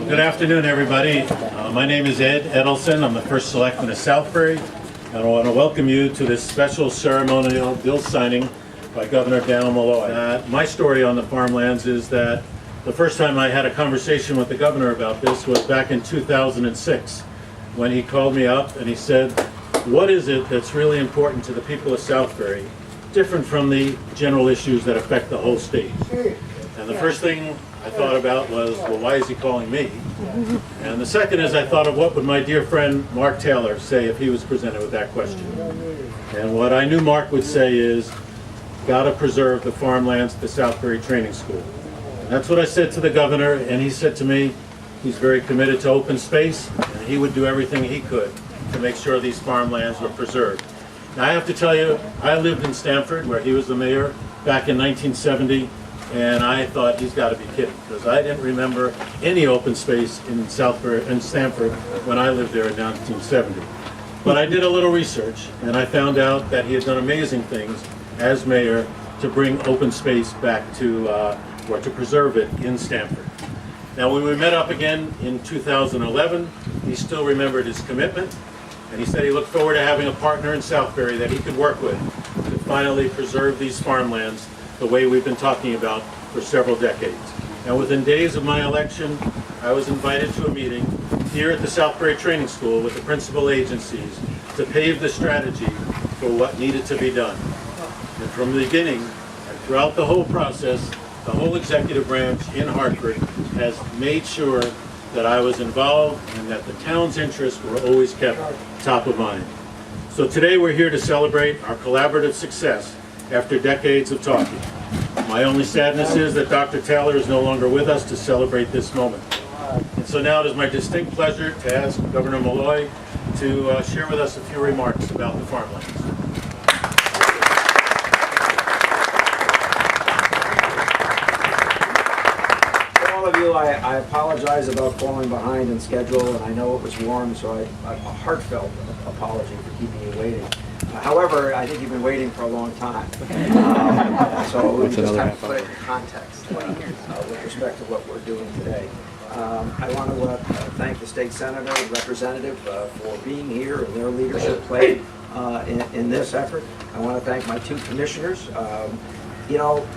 Good afternoon, everybody. My name is Ed Edelson. I'm the first selectman of Southbury, and I want to welcome you to this special ceremonial bill signing by Governor Malloy. My story on the farmlands is that the first time I had a conversation with the governor about this was back in 2006, when he called me up and he said, what is it that's really important to the people of Southbury, different from the general issues that affect the whole state? And the first thing I thought about was, well, why is he calling me? And the second is I thought of what would my dear friend Mark Taylor say if he was presented with that question. And what I knew Mark would say is, gotta preserve the farmlands at the Southbury Training School. And that's what I said to the governor, and he said to me, he's very committed to open space, and he would do everything he could to make sure these farmlands were preserved. Now I have to tell you, I lived in Stamford, where he was the mayor, back in 1970, and I thought he's got to be kidding, because I didn't remember any open space in Stamford when I lived there in 1970. But I did a little research, and I found out that he had done amazing things as mayor to bring open space back to, or to preserve it in Stamford. Now when we met up again in 2011, he still remembered his commitment, and he said he looked forward to having a partner in Southbury that he could work with to finally preserve these farmlands the way we've been talking about for several decades. And within days of my election, I was invited to a meeting here at the Southbury Training School with the principal agencies to pave the strategy for what needed to be done. And from the beginning, and throughout the whole process, the whole executive branch in Hartford has made sure that I was involved and that the town's interests were always kept top of mind. So today we're here to celebrate our collaborative success after decades of talking. My only sadness is that Dr. Taylor is no longer with us to celebrate this moment. And so now it is my distinct pleasure to ask Governor Malloy to share with us a few remarks about the farmlands. For all of you, I apologize about falling behind in schedule, and I know it was warm, so a heartfelt apology for keeping you waiting. However, I think you've been waiting for a long time. So we just have to put it in context with respect to what we're doing today. I want to thank the state senator and representative for being here and their leadership played in this effort. I want to thank my two commissioners. You know,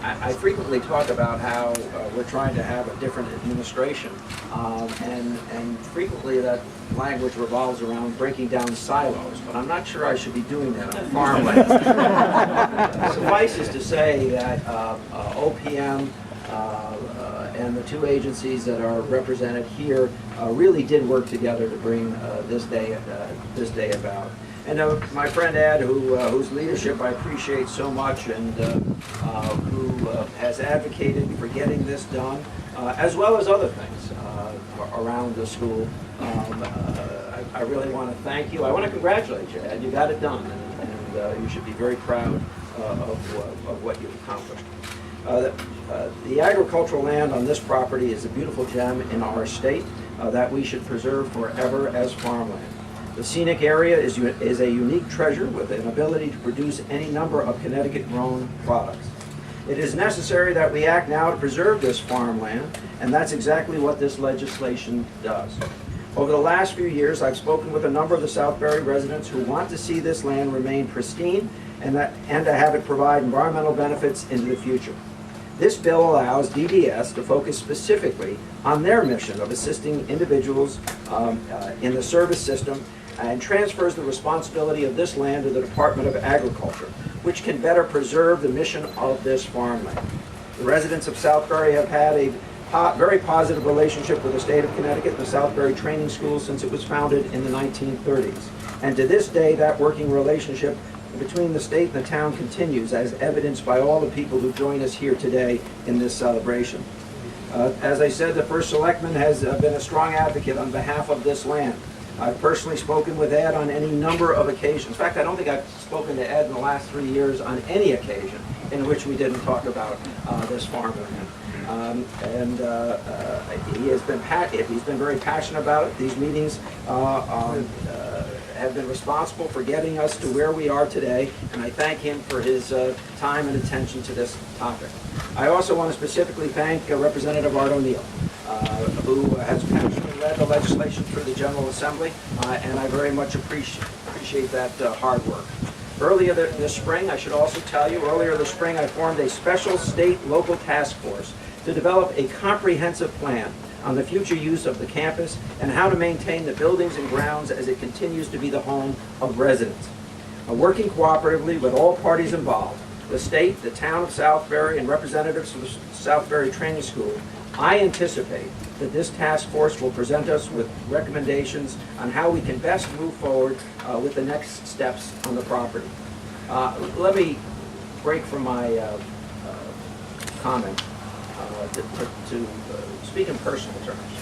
I frequently talk about how we're trying to have a different administration, and frequently that language revolves around breaking down silos, but I'm not sure I should be doing that on farmland. Suffices to say that OPM and the two agencies that are represented here really did work together to bring this day about. And my friend Ed, whose leadership I appreciate so much, and who has advocated for getting this done, as well as other things around the school. I really want to thank you. I want to congratulate you, Ed. You got it done, and you should be very proud of what you've accomplished. The agricultural land on this property is a beautiful gem in our state that we should preserve forever as farmland. The scenic area is a unique treasure with an ability to produce any number of Connecticut-grown products. It is necessary that we act now to preserve this farmland, and that's exactly what this legislation does. Over the last few years, I've spoken with a number of the Southbury residents who want to see this land remain pristine and to have it provide environmental benefits into the future. This bill allows DDS to focus specifically on their mission of assisting individuals in the service system, and transfers the responsibility of this land to the Department of Agriculture, which can better preserve the mission of this farmland. The residents of Southbury have had a very positive relationship with the state of Connecticut and the Southbury Training School since it was founded in the 1930s. And to this day, that working relationship between the state and the town continues, as evidenced by all the people who join us here today in this celebration. As I said, the first selectman has been a strong advocate on behalf of this land. I've personally spoken with Ed on any number of occasions. In fact, I don't think I've spoken to Ed in the last 3 years on any occasion in which we didn't talk about this farmland. He's been very passionate about it. These meetings have been responsible for getting us to where we are today, and I thank him for his time and attention to this topic. I also want to specifically thank Representative Art O'Neill. who has passionately led the legislation through the General Assembly, and I very much appreciate that hard work. Earlier this spring, I should also tell you, earlier this spring I formed a special state-local task force to develop a comprehensive plan on the future use of the campus and how to maintain the buildings and grounds as it continues to be the home of residents. Working cooperatively with all parties involved, the state, the town of Southbury, and representatives from the Southbury Training School, I anticipate that this task force will present us with recommendations on how we can best move forward with the next steps on the property. Let me break from my comment to speak in personal terms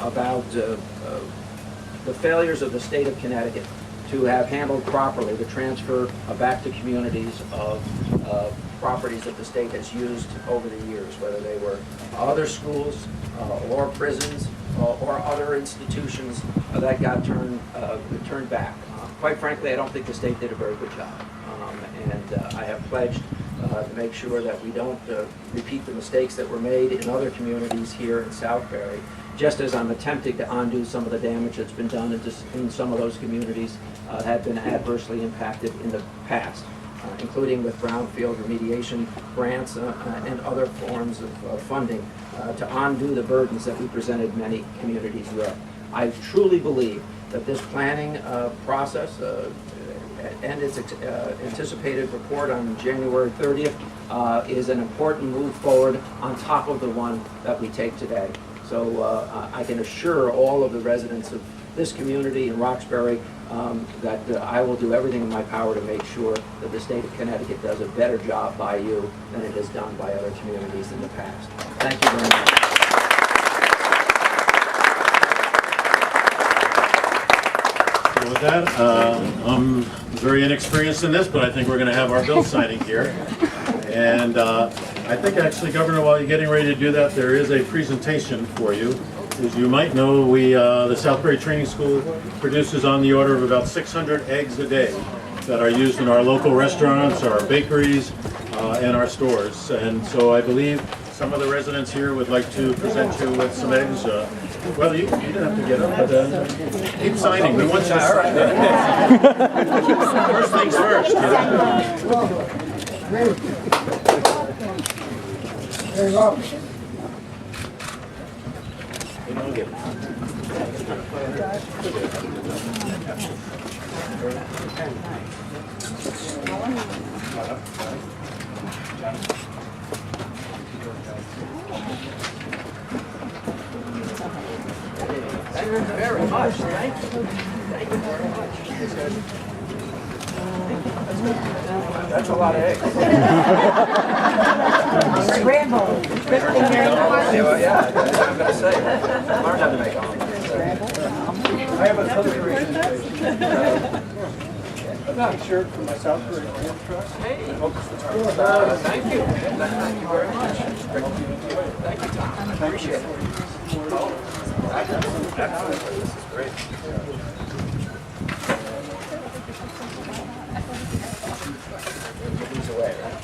about the failures of the state of Connecticut to have handled properly the transfer back to communities of properties that the state has used over the years, whether they were other schools or prisons or other institutions that got turned back. Quite frankly, I don't think the state did a very good job. And I have pledged to make sure that we don't repeat the mistakes that were made in other communities here in Southbury, just as I'm attempting to undo some of the damage that's been done in some of those communities that have been adversely impacted in the past, including with brownfield remediation grants and other forms of funding to undo the burdens that we presented many communities with. I truly believe that this planning process and its anticipated report on January 30th is an important move forward on top of the one that we take today. So I can assure all of the residents of this community in Roxbury that I will do everything in my power to make sure that the state of Connecticut does a better job by you than it has done by other communities in the past. Thank you very much. So with that, I'm very inexperienced in this, but I think we're going to have our bill signing here. And I think actually, Governor, while you're getting ready to do that, there is a presentation for you. As you might know, the Southbury Training School produces on the order of about 600 eggs a day that are used in our local restaurants, our bakeries, and our stores. And so I believe some of the residents here would like to present you with some eggs. Well, you didn't have to get up, but keep signing. We want you to sign. First things first. There you go. Thank you very much. Thank you. Thank you very much. That's a lot of eggs. Scramble. Yeah, I'm going to say. Learn how to make omelets. I have another presentation. I'm not sure for my Southbury Land Trust. Hey, thank you. Thank you very much. Thank you, Tom. Appreciate it. This is great. Give these away, right?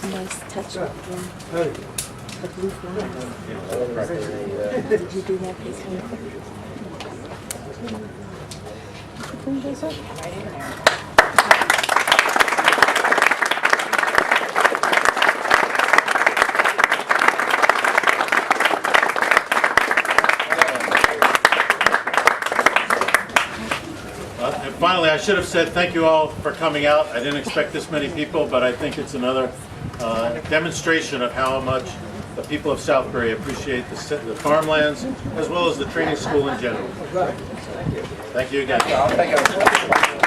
Nice touch up the blue flowers. Did you do that piece? Bring those up. And finally, I should have said thank you all for coming out. I didn't expect this many people, but I think it's another demonstration of how much the people of Southbury appreciate the farmlands as well as the training school in general. Thank you again. I'll take it.